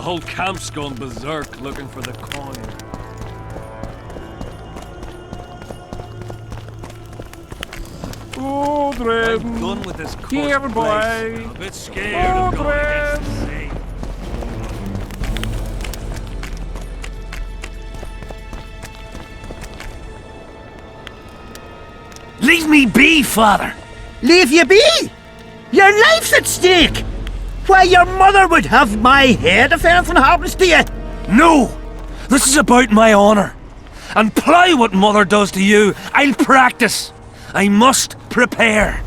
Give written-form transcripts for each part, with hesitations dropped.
whole camp's gone berserk looking for the coin. I'm done with this cursed Here, place. boy. I'm a bit scared of going against the sea. Leave me be, father! Leave you be? Your life's at stake! Why, your mother would have my head if anything happens to you! No! This is about my honor. And plough what mother does to you, I'll practice. I must prepare.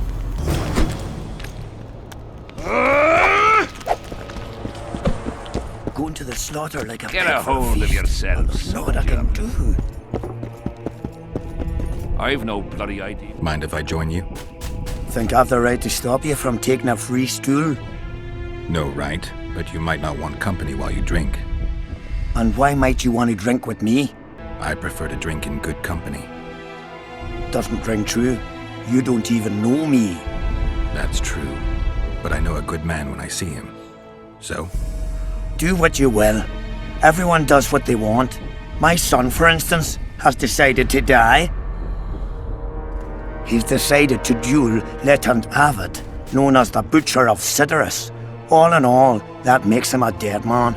Going to the slaughter like a Get pig a for hold of feast. yourself, Know what I can do. I've no bloody idea. Mind if I join you? Think I've the right to stop you from taking a free stool? No right, but you might not want company while you drink. And why might you want to drink with me? I prefer to drink in good company. Doesn't ring true. You don't even know me. That's true, but I know a good man when I see him. So? Do what you will. Everyone does what they want. My son, for instance, has decided to die. He's decided to duel Lieutenant Avid, known as the Butcher of Cidaris. All in all, that makes him a dead man.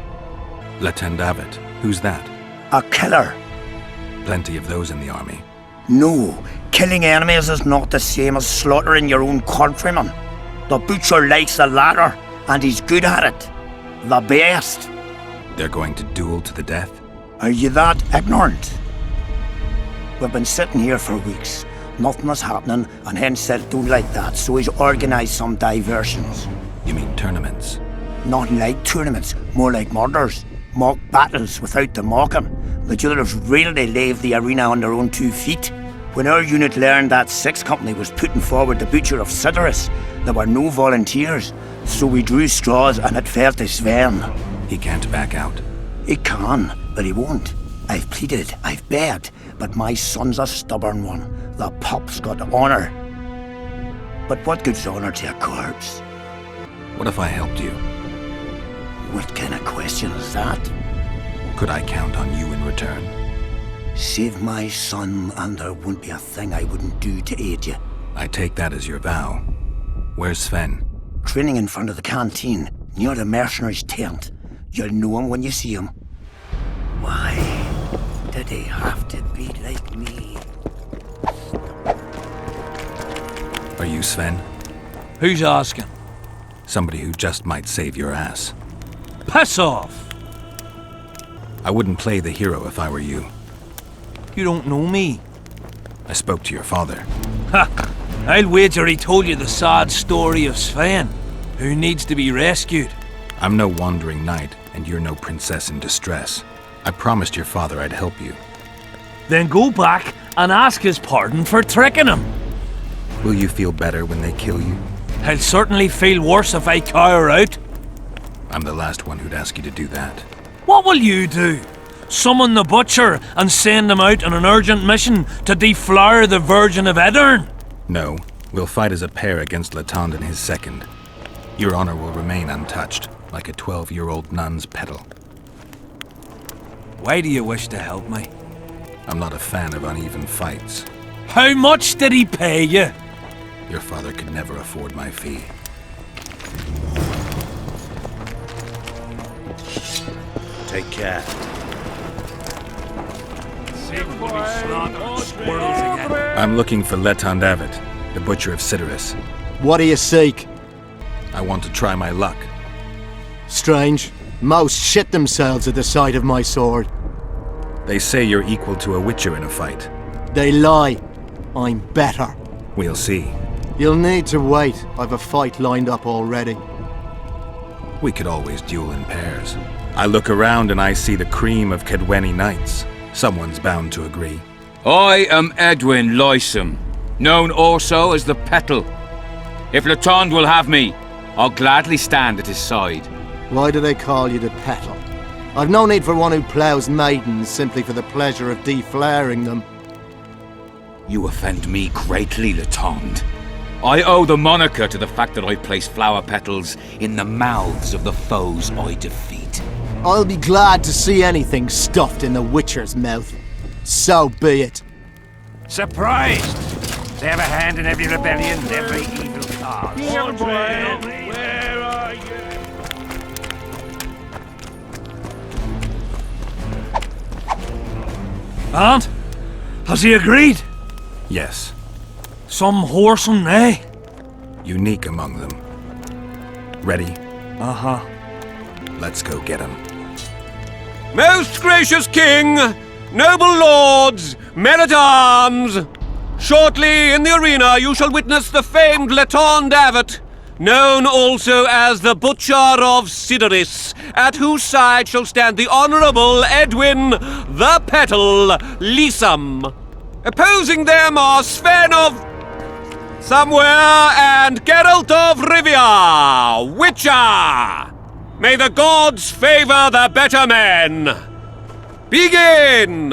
Lieutenant Abbott, who's that? A killer. Plenty of those in the army. No, killing enemies is not the same as slaughtering your own countrymen. The Butcher likes the latter, and he's good at it. The best. They're going to duel to the death? Are you that ignorant? We've been sitting here for weeks. Nothing is happening, and hence said don't like that, so he's organised some diversions. You mean tournaments? Nothing like tournaments, more like murders. Mock battles without the mocking. The duellers really leave the arena on their own 2 feet. When our unit learned that 6th Company was putting forward the Butcher of Cidaris, there were no volunteers, so we drew straws and it fell to Sven. He can't back out. He can, but he won't. I've pleaded, I've begged, but my son's a stubborn one. The pup's got honour. But what good's honour to a corpse? What if I helped you? What kind of question is that? Could I count on you in return? Save my son, and there won't be a thing I wouldn't do to aid you. I take that as your vow. Where's Sven? Training in front of the canteen, near the mercenaries' tent. You'll know him when you see him. Why did he have to be like me? Are you Sven? Who's asking? Somebody who just might save your ass. Piss off! I wouldn't play the hero if I were you. You don't know me. I spoke to your father. Ha! I'll wager he told you the sad story of Sven, who needs to be rescued. I'm no wandering knight, and you're no princess in distress. I promised your father I'd help you. Then go back and ask his pardon for tricking him. Will you feel better when they kill you? I'll certainly feel worse if I cower out. I'm the last one who'd ask you to do that. What will you do? Summon the Butcher and send him out on an urgent mission to deflower the Virgin of Edern? No, we'll fight as a pair against Latond and his second. Your honor will remain untouched, like a 12-year-old nun's petal. Why do you wish to help me? I'm not a fan of uneven fights. How much did he pay you? Your father could never afford my fee. Take care. I'm looking for Letond Avet, the Butcher of Cidaris. What do you seek? I want to try my luck. Strange. Most shit themselves at the sight of my sword. They say you're equal to a witcher in a fight. They lie. I'm better. We'll see. You'll need to wait. I've a fight lined up already. We could always duel in pairs. I look around and I see the cream of Kedweni knights. Someone's bound to agree. I am Edwin Lysum, known also as the Petal. If Latond will have me, I'll gladly stand at his side. Why do they call you the Petal? I've no need for one who ploughs maidens simply for the pleasure of deflaring them. You offend me greatly, Latond. I owe the moniker to the fact that I place flower petals in the mouths of the foes I defeat. I'll be glad to see anything stuffed in the Witcher's mouth. So be it. Surprised! They have a hand in every rebellion, every evil cause. Where are you? Aunt, has he agreed? Yes, Some whoreson, eh? unique among them. Ready? Uh-huh. Let's go get him. Most gracious king, noble lords, men-at-arms! Shortly in the arena you shall witness the famed Letond Abbot, known also as the Butcher of Sidoris, at whose side shall stand the Honourable Edwin the Petal Lysam. Opposing them are Sven of Somewhere and Geralt of Rivia, Witcher! May the gods favor the better men! Begin!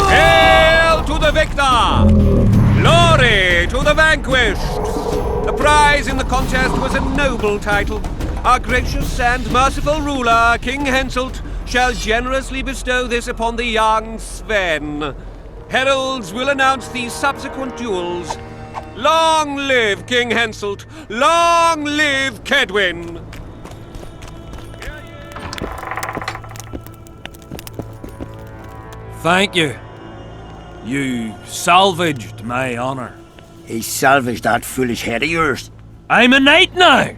Hail to the victor! Glory to the vanquished! The prize in the contest was a noble title. Our gracious and merciful ruler, King Henselt, shall generously bestow this upon the young Sven. Heralds will announce the subsequent duels. Long live King Henselt! Long live Kedwin! Thank you. You salvaged my honor. He salvaged that foolish head of yours. I'm a knight now.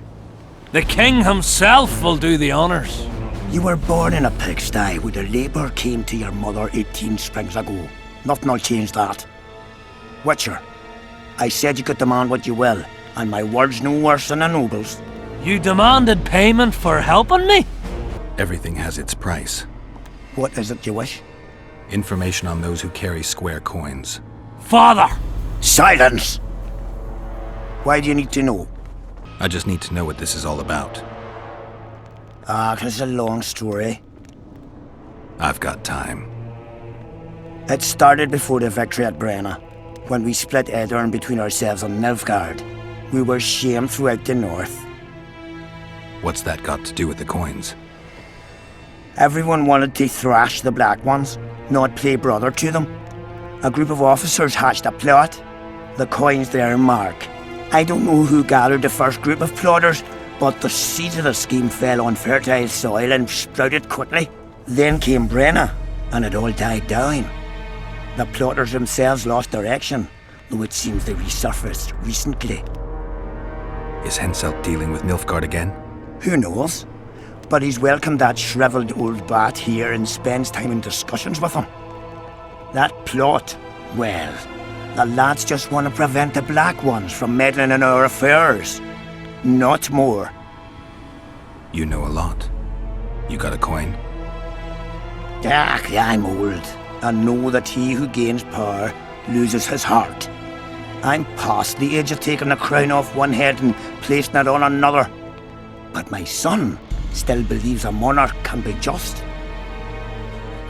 The king himself will do the honors. You were born in a pigsty where the labour came to your mother 18 springs ago. Nothing'll change that. Witcher, I said you could demand what you will, and my word's no worse than a noble's. You demanded payment for helping me? Everything has its price. What is it you wish? Information on those who carry square coins. Father! Silence! Why do you need to know? I just need to know what this is all about. It's a long story. I've got time. It started before the victory at Brenna, when we split Edirn between ourselves and Nilfgaard. We were shamed throughout the north. What's that got to do with the coins? Everyone wanted to thrash the Black Ones, not play brother to them. A group of officers hatched a plot. The coins their mark. I don't know who gathered the first group of plotters, but the seeds of the scheme fell on fertile soil and sprouted quickly. Then came Brenna, and it all died down. The plotters themselves lost direction, though it seems they resurfaced recently. Is Henselt dealing with Nilfgaard again? Who knows? But he's welcomed that shriveled old bat here and spends time in discussions with him. That plot, well, the lads just want to prevent the Black Ones from meddling in our affairs. Not more. You know a lot. You got a coin? I'm old, and know that he who gains power loses his heart. I'm past the age of taking the crown off one head and placing it on another. But my son still believes a monarch can be just.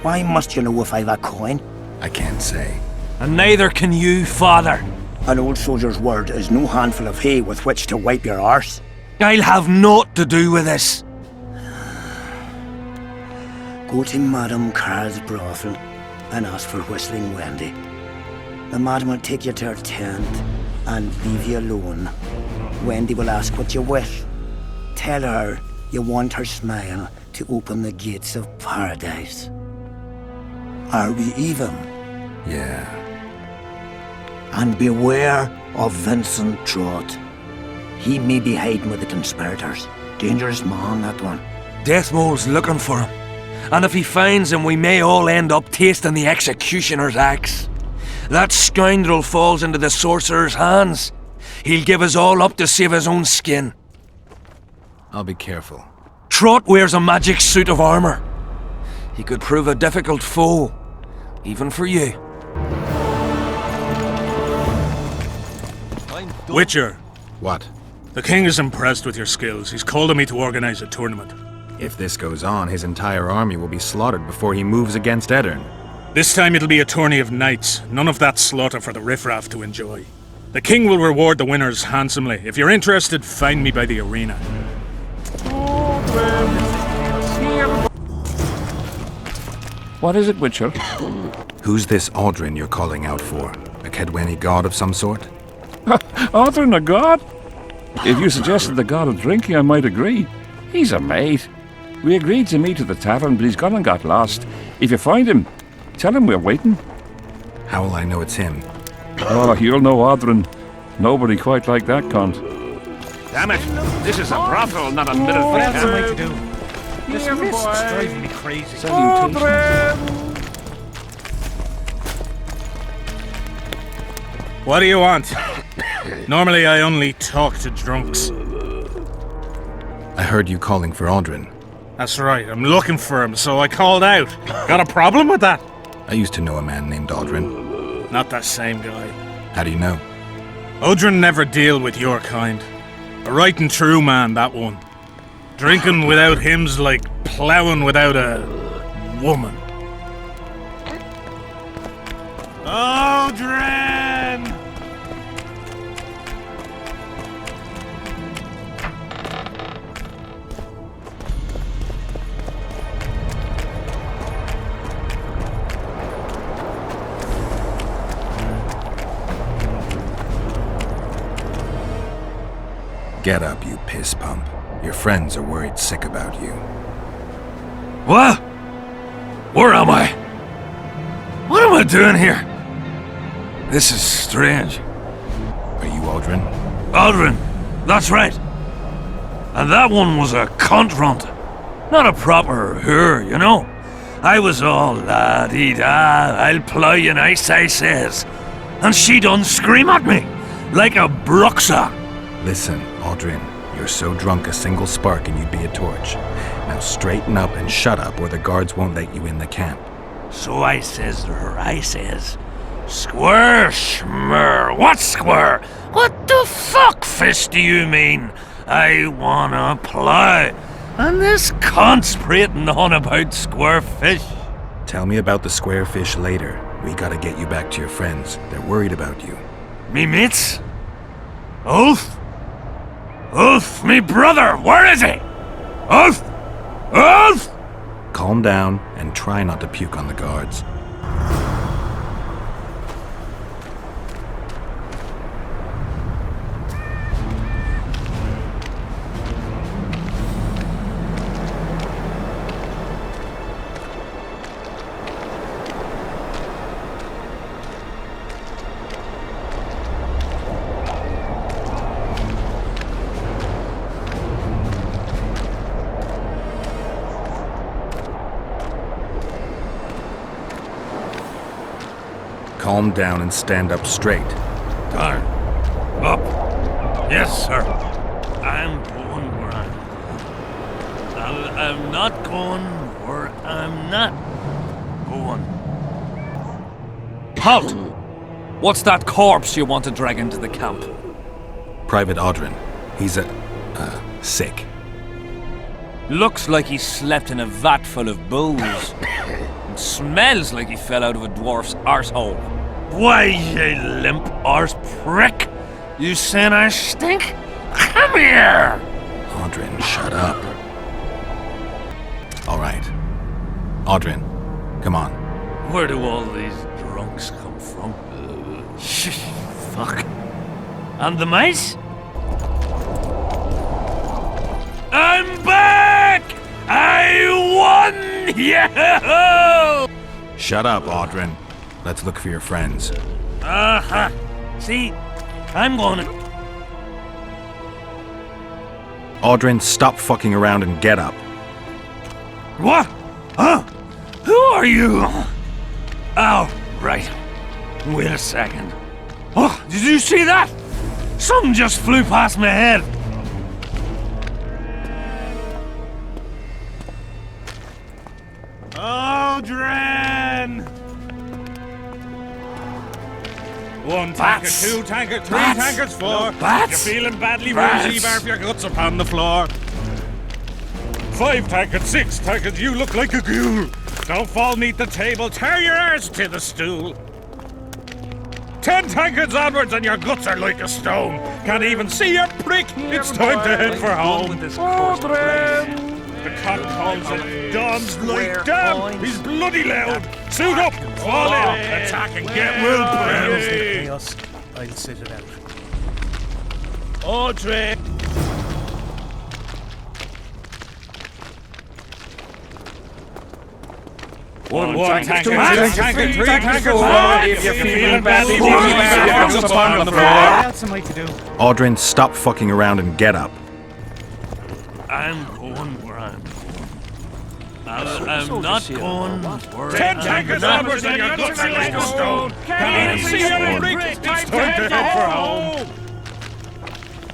Why must you know if I've a coin? I can't say. And neither can you, father. An old soldier's word is no handful of hay with which to wipe your arse. I'll have naught to do with this. Go to Madame Carr's brothel and ask for Whistling Wendy. The madam will take you to her tent and leave you alone. Wendy will ask what you wish. Tell her you want her smile to open the gates of paradise. Are we even? Yeah. And beware of Vincent Trott. He may be hiding with the conspirators. Dangerous man, that one. Deathmole's looking for him. And if he finds him, we may all end up tasting the executioner's axe. That scoundrel falls into the sorcerer's hands. He'll give us all up to save his own skin. I'll be careful. Trot wears a magic suit of armor. He could prove a difficult foe, even for you. Witcher, What? the king is impressed with your skills. He's called on me to organize a tournament. If this goes on, his entire army will be slaughtered before he moves against Edirn. This time it'll be a tourney of knights. None of that slaughter for the riffraff to enjoy. The king will reward the winners handsomely. If you're interested, find me by the arena. What is it, Witcher? Who's this Aldrin you're calling out for? A Kedweni god of some sort? Odrin, a god? If you suggested the god of drinking, I might agree. He's a mate. We agreed to meet at the tavern, but he's gone and got lost. If you find him, tell him we're waiting. How will I know it's him? Oh, you'll know Odrin. Nobody quite like that cunt. Damn it! This is a brothel, not a middle finger. What else am I to do? This mist's driving me crazy. What do you want? Normally I only talk to drunks. I heard you calling for Aldrin. That's right, I'm looking for him, so I called out. Got a problem with that? I used to know a man named Aldrin. Not that same guy. How do you know? Odrin never deal with your kind. A right and true man, that one. Drinking without him's like ploughing without a woman. Odrin! Get up, you piss pump. Your friends are worried sick about you. What? Where am I? What am I doing here? This is strange. Are you Aldrin? Aldrin, that's right. And that one was a cunt runt. Not a proper her, you know. I was all la-dee-da, I'll plough you nice, I says. And she done scream at me, like a bruxa. Listen, Aldrin, you're so drunk a single spark and you'd be a torch. Now straighten up and shut up or the guards won't let you in the camp. So I says to her, I says, Square, schmur, what square? What the fuck, fish, do you mean? I wanna plough. And this cunt's prating on about square fish. Tell me about the square fish later. We gotta get you back to your friends. They're worried about you. Me mates? Ulf? Ulf, me brother, where is he? Ulf? Ulf? Calm down and try not to puke on the guards. Calm down and stand up straight. Darn. Up. Yes, sir. I'm going where I'm going. I'm not going where I'm not going. Halt! What's that corpse you want to drag into the camp? Private Aldrin. He's sick. Looks like he slept in a vat full of booze. And smells like he fell out of a dwarf's arsehole. Why, you limp arse prick! You saying I stink? Come here! Aldrin, shut up. All right. Aldrin, come on. Where do all these drunks come from? Fuck. And the mice? I'm back! I won! Yeah! Shut up, Aldrin. Let's look for your friends. Uh-huh. See? I'm gonna... Aldrin, stop fucking around and get up. What? Huh? Who are you? Oh, right. Wait a second. Oh, did you see that? Something just flew past my head. Aldrin! 1 tankard, 2 tankard, 3 tankards, 4. You're feeling badly woozy, barf your guts upon the floor. 5 tankards, 6 tankards, you look like a ghoul. Don't fall neath the table, tear your arse to the stool. 10 tankards onwards and your guts are like a stone. Can't even see your prick, it's time to head for home. The cock calls it Don's like damn, he's bloody loud. Suit up, fall in, attack and get well played. I'll sit it out. Audrey! One tanker, 2 tanker, 3 tanker, 4. If you're feeling badly, leave your upon the floor. What else am I to do? Aldrin, stop fucking around and get up. I'm going where I'm going. I'm not going where 10 tankers onwards and your guts are like a stone. Can't even see your prick, it's time to head for home.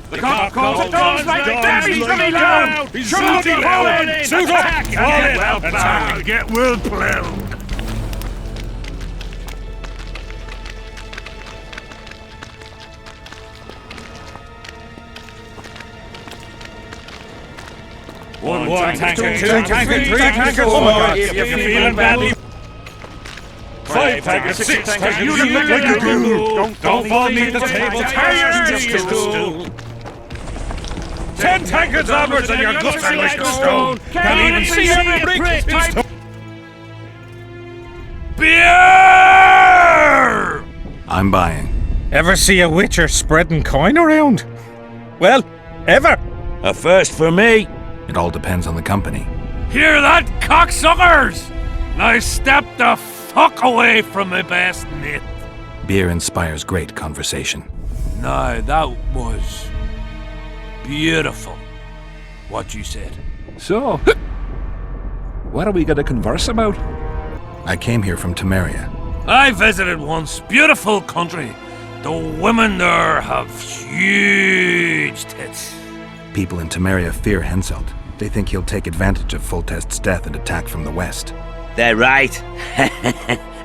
The cock calls it Don's like damn, he's bloody loud. He's bloody loud. Suit up, fall in, attack and get well plowed. One tanker, 2 tanker, 3 tanker, 4. If you're feeling badly. 5 tanker, 6 tanker, you look like a ghoul. Don't fall beneath the table, tear your arse to the stool. 10 tankards onwards and your guts are like a stone. Can't even see your prick, it's time. beer! I'm buying. Ever see a witcher spreading coin around? Well, ever. A first for me. It all depends on the company. Hear that, cocksuckers? Now step the fuck away from my best mate. Beer inspires great conversation. No, that was beautiful, what you said. So, what are we going to converse about? I came here from Temeria. I visited once. Beautiful country. The women there have huge tits. People in Temeria fear Henselt. They think he'll take advantage of Foltest's death and attack from the west. They're right.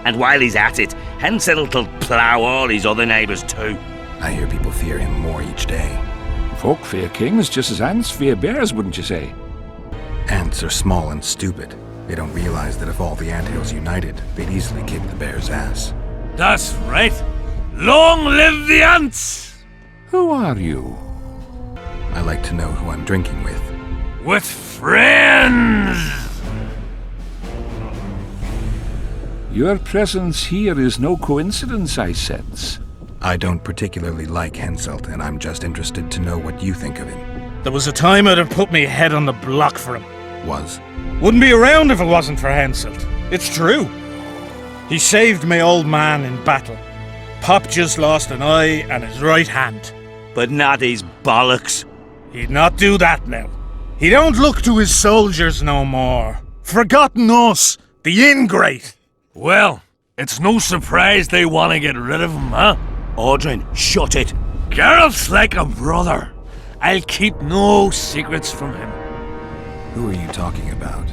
And while he's at it, Henselt'll plough all his other neighbours too. I hear people fear him more each day. Folk fear kings just as ants fear bears, wouldn't you say? Ants are small and stupid. They don't realize that if all the anthills united, they'd easily kick the bear's ass. That's right. Long live the ants! Who are you? I like to know who I'm drinking with. With friends! Your presence here is no coincidence, I sense. I don't particularly like Henselt, and I'm just interested to know what you think of him. There was a time I'd have put me head on the block for him. Was. Wouldn't be around if it wasn't for Henselt. It's true. He saved my old man in battle. Pop just lost an eye and his right hand. But not his bollocks. He'd not do that now. He don't look to his soldiers no more. Forgotten us, the ingrate. Well, it's no surprise they want to get rid of him, huh? Aldrin, shut it. Geralt's like a brother. I'll keep no secrets from him. Who are you talking about?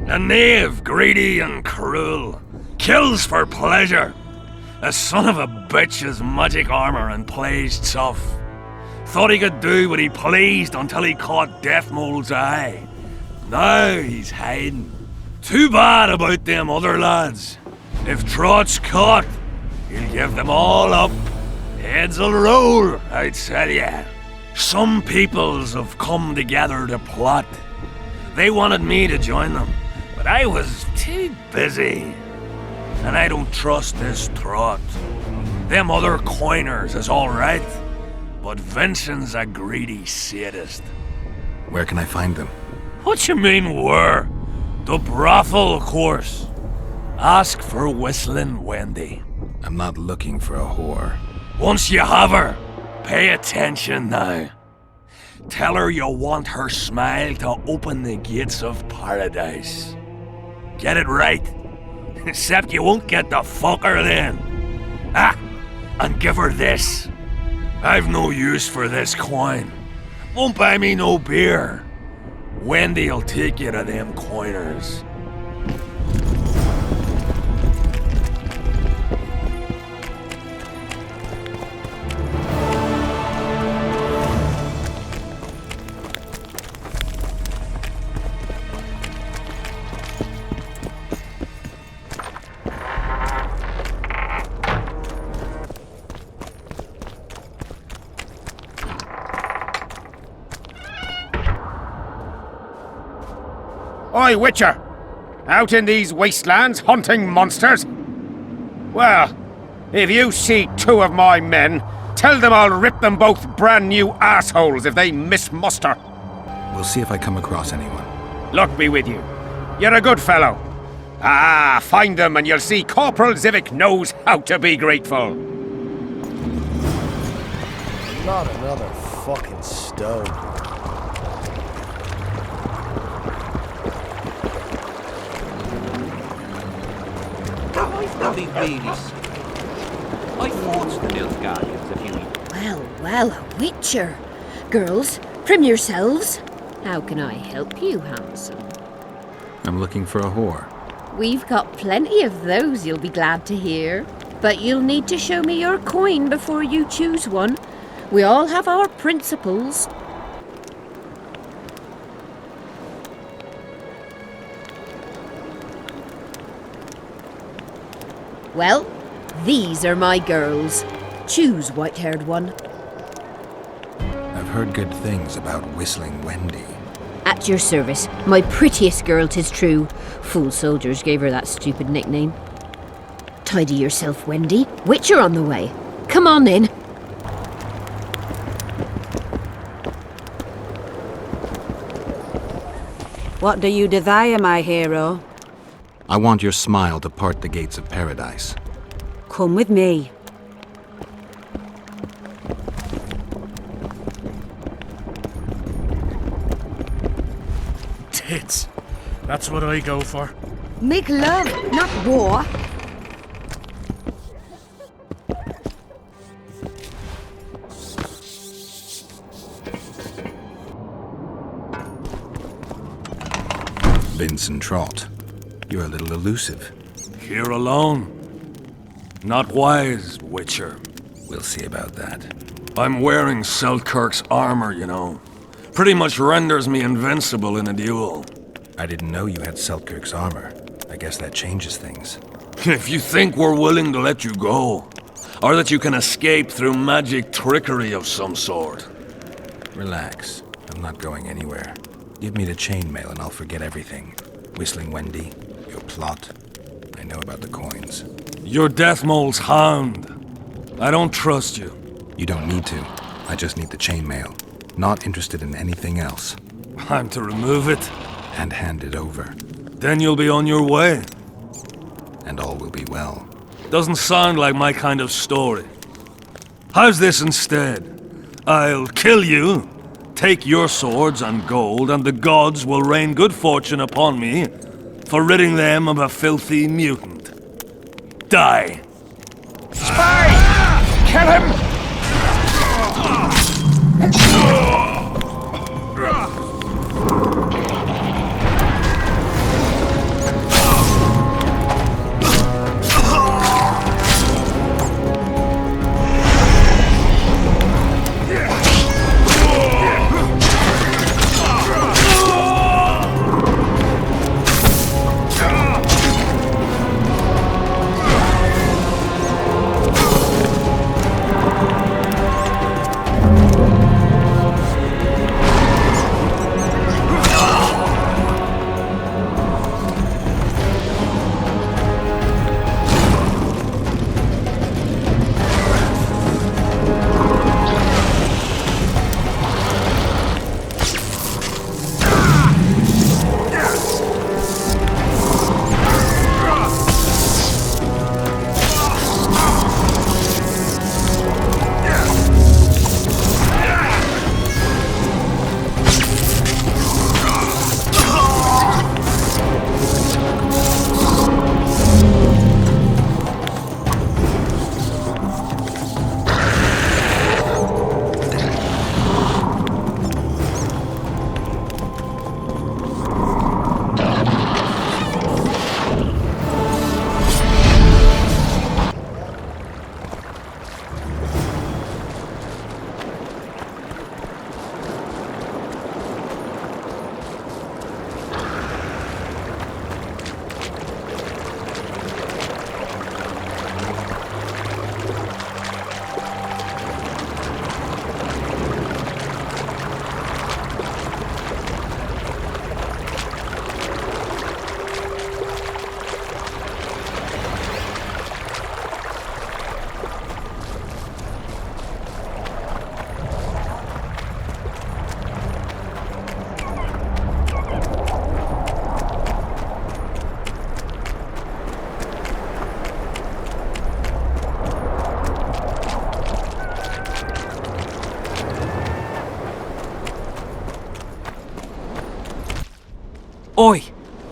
A knave, greedy and cruel. Kills for pleasure. A son of a bitch has magic armor and plays tough. Thought he could do what he pleased until he caught Death Mole's eye. Now he's hiding. Too bad about them other lads. If Trott's caught, he'll give them all up. Heads'll roll, I tell ya. Some peoples have come together to plot. They wanted me to join them, but I was too busy. And I don't trust this Trott. Them other coiners is alright, but Vincent's a greedy sadist. Where can I find them? What you mean where? The brothel, of course. Ask for Whistling Wendy. I'm not looking for a whore. Once you have her, pay attention now. Tell her you want her smile to open the gates of paradise. Get it right. Except you won't get the fucker then. Ah, and give her this. I've no use for this coin. Won't buy me no beer. Wendy'll take you to them coiners. Oi, Witcher! Out in these wastelands hunting monsters? Well, if you see two of my men, tell them I'll rip them both brand new assholes if they miss muster. We'll see if I come across anyone. Luck be with you. You're a good fellow. Ah, find them and you'll see Corporal Zivik knows how to be grateful. Not another fucking stone. Bloody bees. I fought the Nilfgaardians a few years. Well, well, a Witcher. Girls, prim yourselves. How can I help you, handsome? I'm looking for a whore. We've got plenty of those, you'll be glad to hear. But you'll need to show me your coin before you choose one. We all have our principles. Well, these are my girls. Choose, white-haired one. I've heard good things about Whistling Wendy. At your service. My prettiest girl, 'tis true. Fool soldiers gave her that stupid nickname. Tidy yourself, Wendy. Witcher on the way. Come on in. What do you desire, my hero? I want your smile to part the gates of paradise. Come with me. Tits. That's what I go for. Make love, not war. Vincent Trott, you're a little elusive. Here alone. Not wise, Witcher. We'll see about that. I'm wearing Selkirk's armor, you know. Pretty much renders me invincible in a duel. I didn't know you had Selkirk's armor. I guess that changes things. If you think we're willing to let you go, or that you can escape through magic trickery of some sort. Relax. I'm not going anywhere. Give me the chainmail and I'll forget everything. Whistling Wendy, your plot. I know about the coins. You're Deathmole's hound. I don't trust you. You don't need to. I just need the chainmail. Not interested in anything else. I'm to remove it? And hand it over. Then you'll be on your way. And all will be well. Doesn't sound like my kind of story. How's this instead? I'll kill you, take your swords and gold, and the gods will rain good fortune upon me for ridding them of a filthy mutant. Die. Spy! Kill him!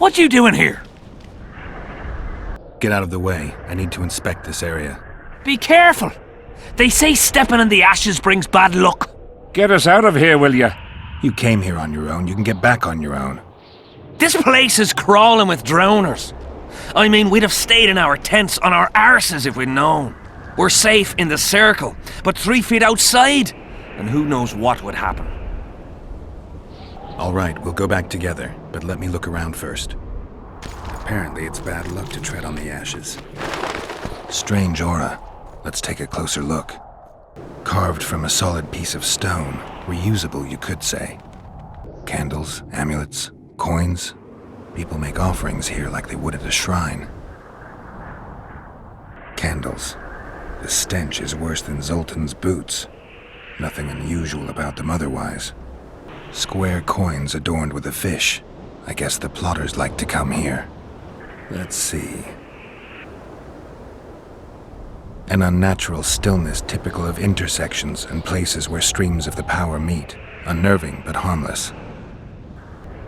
What you doing here? Get out of the way. I need to inspect this area. Be careful. They say stepping in the ashes brings bad luck. Get us out of here, will ya? You came here on your own. You can get back on your own. This place is crawling with drowners. I mean, we'd have stayed in our tents on our arses if we'd known. We're safe in the circle, but 3 feet outside, and who knows what would happen. All right, we'll go back together, but let me look around first. Apparently, it's bad luck to tread on the ashes. Strange aura. Let's take a closer look. Carved from a solid piece of stone. Reusable, you could say. Candles, amulets, coins. People make offerings here like they would at a shrine. Candles. The stench is worse than Zoltan's boots. Nothing unusual about them otherwise. Square coins adorned with a fish. I guess the plotters like to come here. Let's see. An unnatural stillness typical of intersections and places where streams of the power meet. Unnerving but harmless.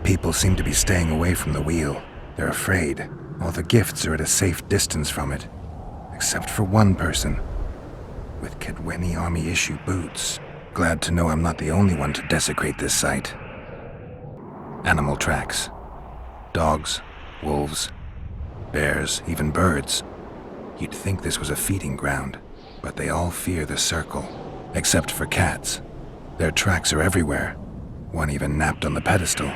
People seem to be staying away from the wheel. They're afraid. All the gifts are at a safe distance from it. Except for one person. With Kedweni Army issue boots. Glad to know I'm not the only one to desecrate this site. Animal tracks. Dogs, wolves, bears, even birds. You'd think this was a feeding ground, but they all fear the circle. Except for cats. Their tracks are everywhere. One even napped on the pedestal.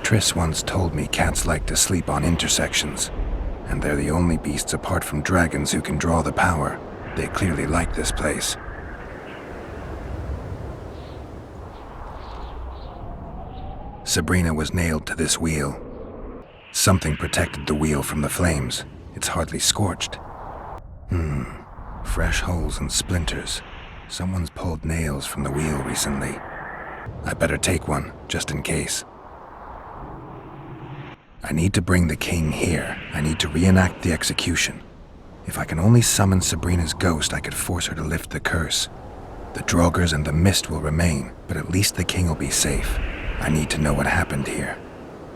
Triss once told me cats like to sleep on intersections, and they're the only beasts apart from dragons who can draw the power. They clearly like this place. Sabrina was nailed to this wheel. Something protected the wheel from the flames. It's hardly scorched. Fresh holes and splinters. Someone's pulled nails from the wheel recently. I better take one, just in case. I need to bring the king here. I need to reenact the execution. If I can only summon Sabrina's ghost, I could force her to lift the curse. The Draugrs and the mist will remain, but at least the king will be safe. I need to know what happened here.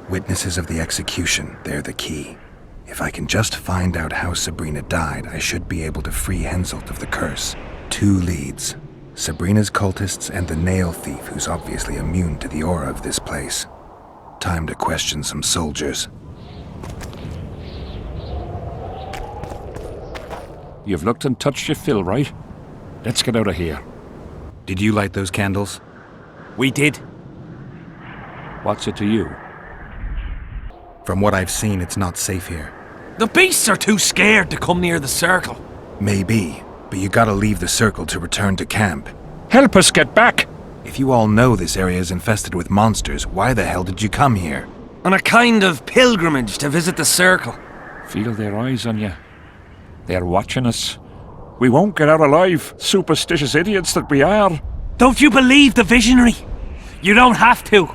Witnesses of the execution, they're the key. If I can just find out how Sabrina died, I should be able to free Henselt of the curse. 2 leads. Sabrina's cultists and the nail thief who's obviously immune to the aura of this place. Time to question some soldiers. You've looked and touched your fill, right? Let's get out of here. Did you light those candles? We did. What's it to you? From what I've seen, it's not safe here. The beasts are too scared to come near the circle. Maybe, but you gotta leave the circle to return to camp. Help us get back! If you all know this area is infested with monsters, why the hell did you come here? On a kind of pilgrimage to visit the circle. Feel their eyes on you. They're watching us. We won't get out alive, superstitious idiots that we are. Don't you believe the visionary? You don't have to.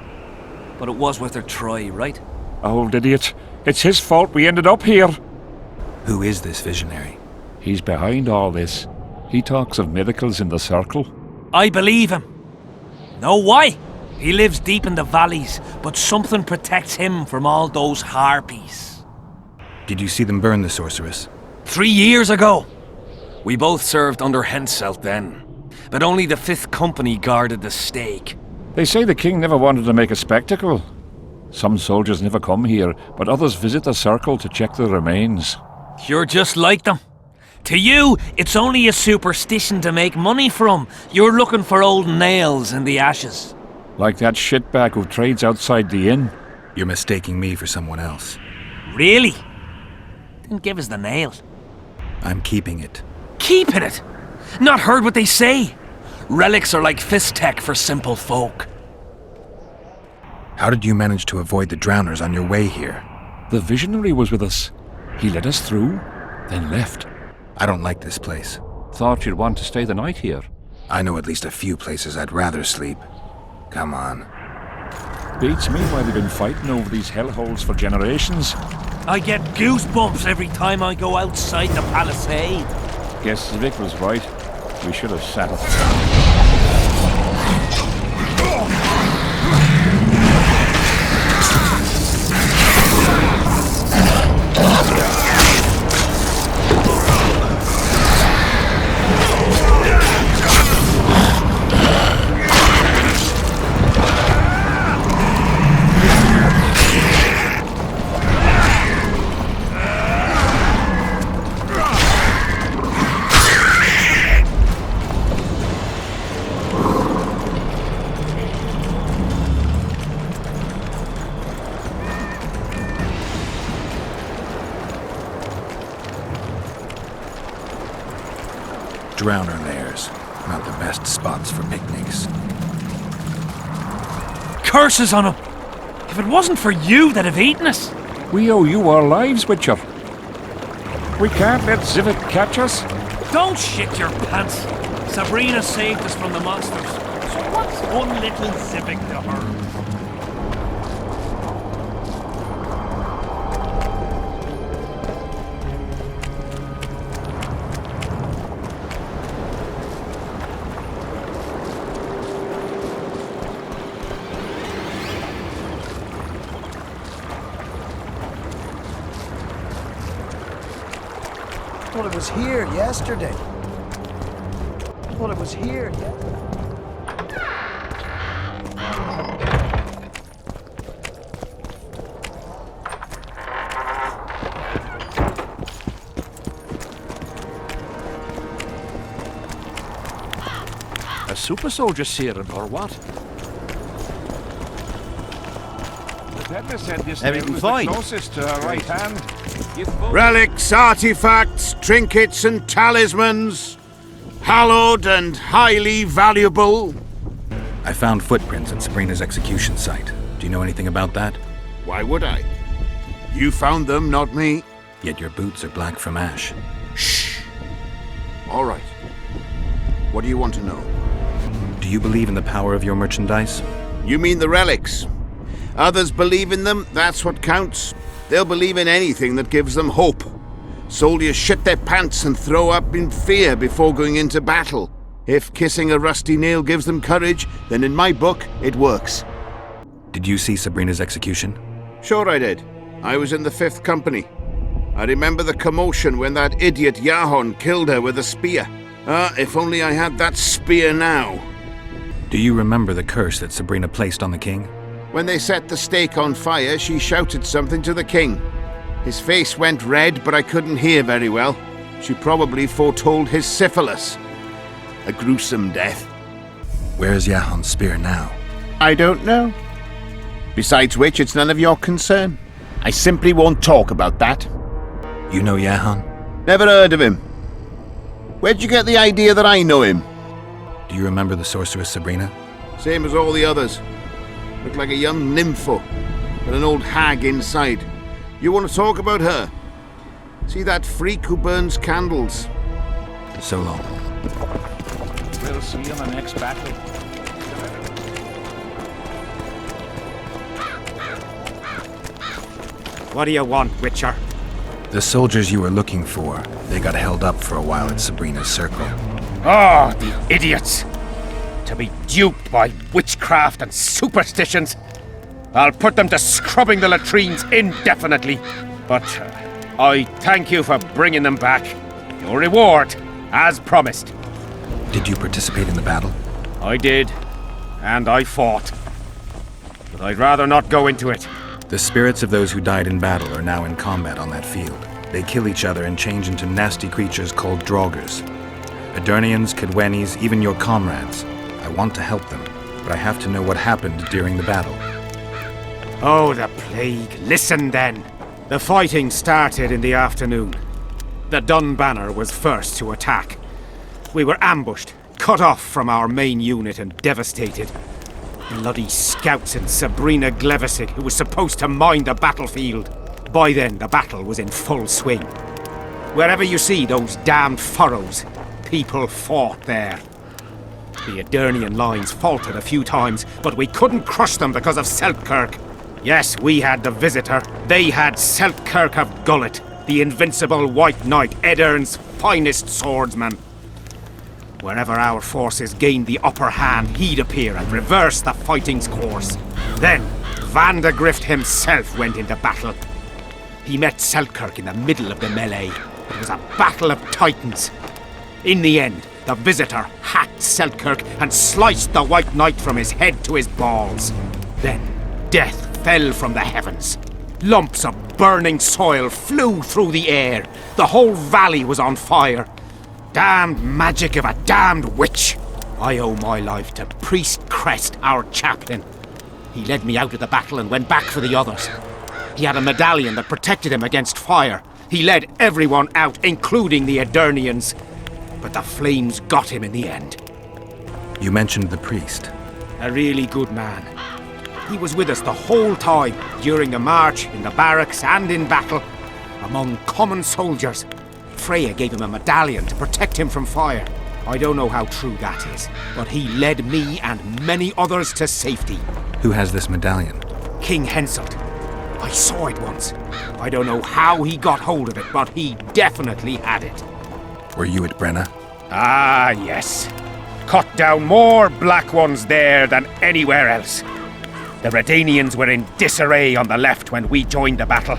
But it was worth a try, right? Old idiot. It's his fault we ended up here. Who is this visionary? He's behind all this. He talks of miracles in the circle. I believe him. Know why? He lives deep in the valleys, but something protects him from all those harpies. Did you see them burn the sorceress? 3 years ago. We both served under Henselt then, but only the 5th Company guarded the stake. They say the king never wanted to make a spectacle. Some soldiers never come here, but others visit the circle to check the remains. You're just like them. To you, it's only a superstition to make money from. You're looking for old nails in the ashes. Like that shitbag who trades outside the inn. You're mistaking me for someone else. Really? Then give us the nail. I'm keeping it. Keeping it? Not heard what they say? Relics are like fist tech for simple folk. How did you manage to avoid the drowners on your way here? The visionary was with us. He led us through, then left. I don't like this place. Thought you'd want to stay the night here. I know at least a few places I'd rather sleep. Come on. Beats me why they've been fighting over these hellholes for generations. I get goosebumps every time I go outside the palisade. Guess Vic was right. We should have sat up. Drowner lairs, not the best spots for picnics. Curses on him! If it wasn't for you, they'd have eaten us. We owe you our lives, Witcher. We can't let Zivit catch us. Don't shit your pants. Sabrina saved us from the monsters. So what's one little Zivic to her? Thought it was here yesterday. Thought it was here yesterday. A super soldier seared, or what? The peddler said this Everything was fine? the closest to our right hand. Relics, artifacts, trinkets and talismans. Hallowed and highly valuable. I found footprints at Sabrina's execution site. Do you know anything about that? Why would I? You found them, not me. Yet your boots are black from ash. Shh. All right. What do you want to know? Do you believe in the power of your merchandise? You mean the relics? Others believe in them, that's what counts. They'll believe in anything that gives them hope. Soldiers shit their pants and throw up in fear before going into battle. If kissing a rusty nail gives them courage, then in my book, it works. Did you see Sabrina's execution? Sure I did. I was in the 5th Company. I remember the commotion when that idiot Yahon killed her with a spear. If only I had that spear now. Do you remember the curse that Sabrina placed on the king? When they set the stake on fire, she shouted something to the king. His face went red, but I couldn't hear very well. She probably foretold his syphilis. A gruesome death. Where's Yahon's spear now? I don't know. Besides which, it's none of your concern. I simply won't talk about that. You know Yahon? Never heard of him. Where'd you get the idea that I know him? Do you remember the sorceress Sabrina? Same as all the others. Looked like a young nympho, with an old hag inside. You want to talk about her? See that freak who burns candles? So long. We'll see you in the next battle. What do you want, Witcher? The soldiers you were looking for, they got held up for a while at Sabrina's circle. Oh, the idiots! To be duped by witchcraft and superstitions. I'll put them to scrubbing the latrines indefinitely. But I thank you for bringing them back. Your reward, as promised. Did you participate in the battle? I did, and I fought. But I'd rather not go into it. The spirits of those who died in battle are now in combat on that field. They kill each other and change into nasty creatures called Draugrs. Edirnians, Cadwenis, even your comrades. I want to help them, but I have to know what happened during the battle. Oh, the plague. Listen then. The fighting started in the afternoon. The Dun Banner was first to attack. We were ambushed, cut off from our main unit and devastated. Bloody scouts and Sabrina Glevisic, who was supposed to mind the battlefield. By then, the battle was in full swing. Wherever you see those damned furrows, people fought there. The Edirnian lines faltered a few times, but we couldn't crush them because of Selkirk. Yes, we had the Visitor. They had Selkirk of Gullet, the invincible White Knight, Edirn's finest swordsman. Wherever our forces gained the upper hand, he'd appear and reverse the fighting's course. Then, Vandegrift himself went into battle. He met Selkirk in the middle of the melee. It was a battle of titans. In the end, the Visitor hacked Selkirk and sliced the White Knight from his head to his balls. Then, death fell from the heavens. Lumps of burning soil flew through the air. The whole valley was on fire. Damned magic of a damned witch. I owe my life to Priest Crest, our chaplain. He led me out of the battle and went back for the others. He had a medallion that protected him against fire. He led everyone out, including the Edirnians. but the flames got him in the end. You mentioned the priest. A really good man. He was with us the whole time, during the march, in the barracks and in battle, among common soldiers. Freya gave him a medallion to protect him from fire. I don't know how true that is, but he led me and many others to safety. Who has this medallion? King Henselt. I saw it once. I don't know how he got hold of it, but he definitely had it. Were you at Brenna? Ah, yes. Cut down more black ones there than anywhere else. The Redanians were in disarray on the left when we joined the battle.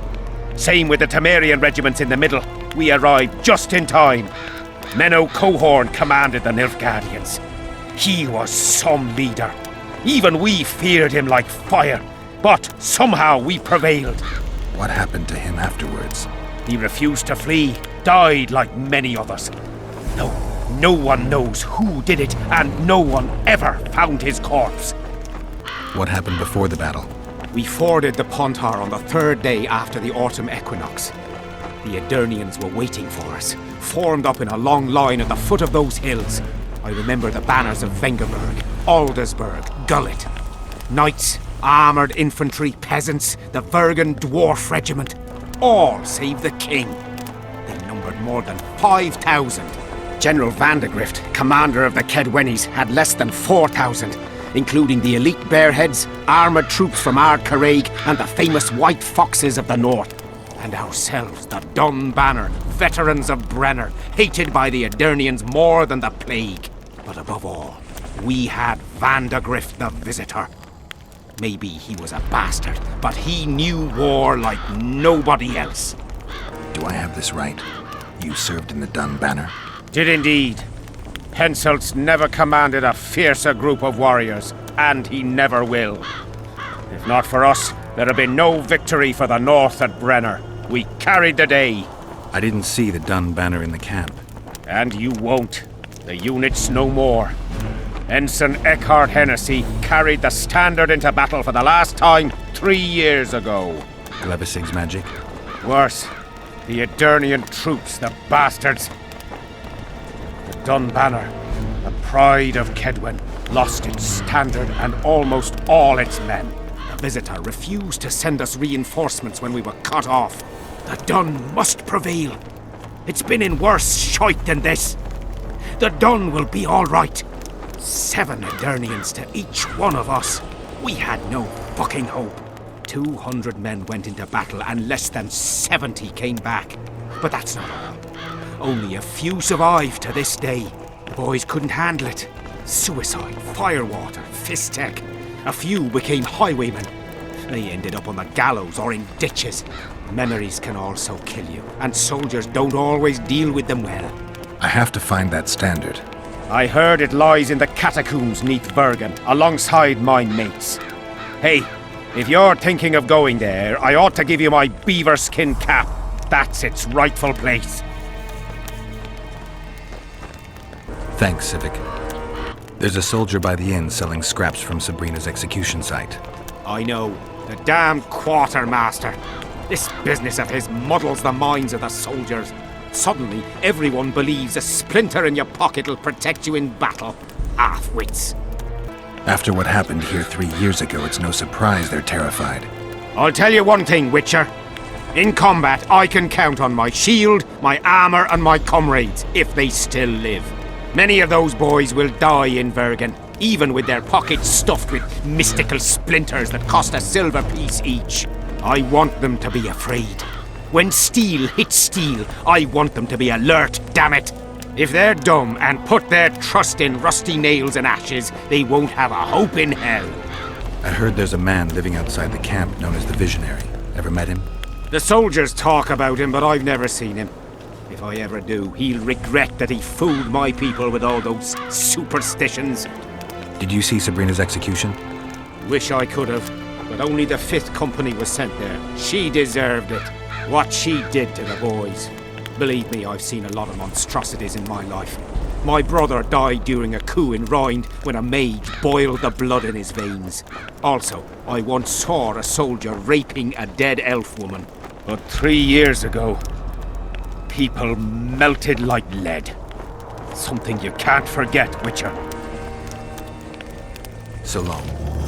Same with the Temerian regiments in the middle. We arrived just in time. Menno Cohorn commanded the Nilfgaardians. He was some leader. Even we feared him like fire. But somehow we prevailed. What happened to him afterwards? He refused to flee, died like many others. No one knows who did it, and no one ever found his corpse. What happened before the battle? We forded the Pontar on the third day after the autumn equinox. The Aedirnians were waiting for us, formed up in a long line at the foot of those hills. I remember the banners of Vengerberg, Aldersburg, Gullet. Knights, armoured infantry, peasants, the Vergen Dwarf Regiment, all save the king. They numbered more than 5,000. General Vandegrift, commander of the Kedwennies, had less than 4,000, including the elite Bearheads, armoured troops from Ard Caraig, and the famous White Foxes of the North. And ourselves, the Dun Banner, veterans of Brenner, hated by the Aedirnians more than the plague. But above all, we had Vandegrift the Visitor. Maybe he was a bastard, but he knew war like nobody else. Do I have this right? You served in the Dun Banner? Did indeed. Henselt's never commanded a fiercer group of warriors, and he never will. If not for us, there'd have been no victory for the North at Brenner. We carried the day. I didn't see the Dun Banner in the camp. And you won't. The unit's no more. Ensign Eckhart Hennessy carried the standard into battle for the last time 3 years ago. Glevisig's magic? Worse. The Aedirnian troops, the bastards. The Dun Banner, the pride of Kedwen, lost its standard and almost all its men. The Visitor refused to send us reinforcements when we were cut off. The Dun must prevail. It's been in worse shite than this. The Dun will be all right. 7 Aedirnians to each one of us. We had no fucking hope. 200 men went into battle and less than 70 came back. But that's not all. Only a few survived to this day. The boys couldn't handle it. Suicide, firewater, fistek. A few became highwaymen. They ended up on the gallows or in ditches. Memories can also kill you, and soldiers don't always deal with them well. I have to find that standard. I heard it lies in the catacombs neath Bergen, alongside my mates. Hey, if you're thinking of going there, I ought to give you my beaver skin cap. That's its rightful place. Thanks, Civic. There's a soldier by the inn selling scraps from Sabrina's execution site. I know. The damn quartermaster. This business of his muddles the minds of the soldiers. Suddenly, everyone believes a splinter in your pocket'll protect you in battle. Half-wits. After what happened here 3 years ago, it's no surprise they're terrified. I'll tell you one thing, Witcher. In combat, I can count on my shield, my armor, and my comrades, if they still live. Many of those boys will die in Vergen, even with their pockets stuffed with mystical splinters that cost a silver piece each. I want them to be afraid. When steel hits steel, I want them to be alert, damn it! If they're dumb and put their trust in rusty nails and ashes, they won't have a hope in hell. I heard there's a man living outside the camp known as the Visionary. Ever met him? The soldiers talk about him, but I've never seen him. If I ever do, he'll regret that he fooled my people with all those superstitions. Did you see Sabrina's execution? Wish I could have, but only the 5th Company was sent there. She deserved it. What she did to the boys. Believe me, I've seen a lot of monstrosities in my life. My brother died during a coup in Rhind when a mage boiled the blood in his veins. Also, I once saw a soldier raping a dead elf woman. But 3 years ago, people melted like lead. Something you can't forget, Witcher. So long.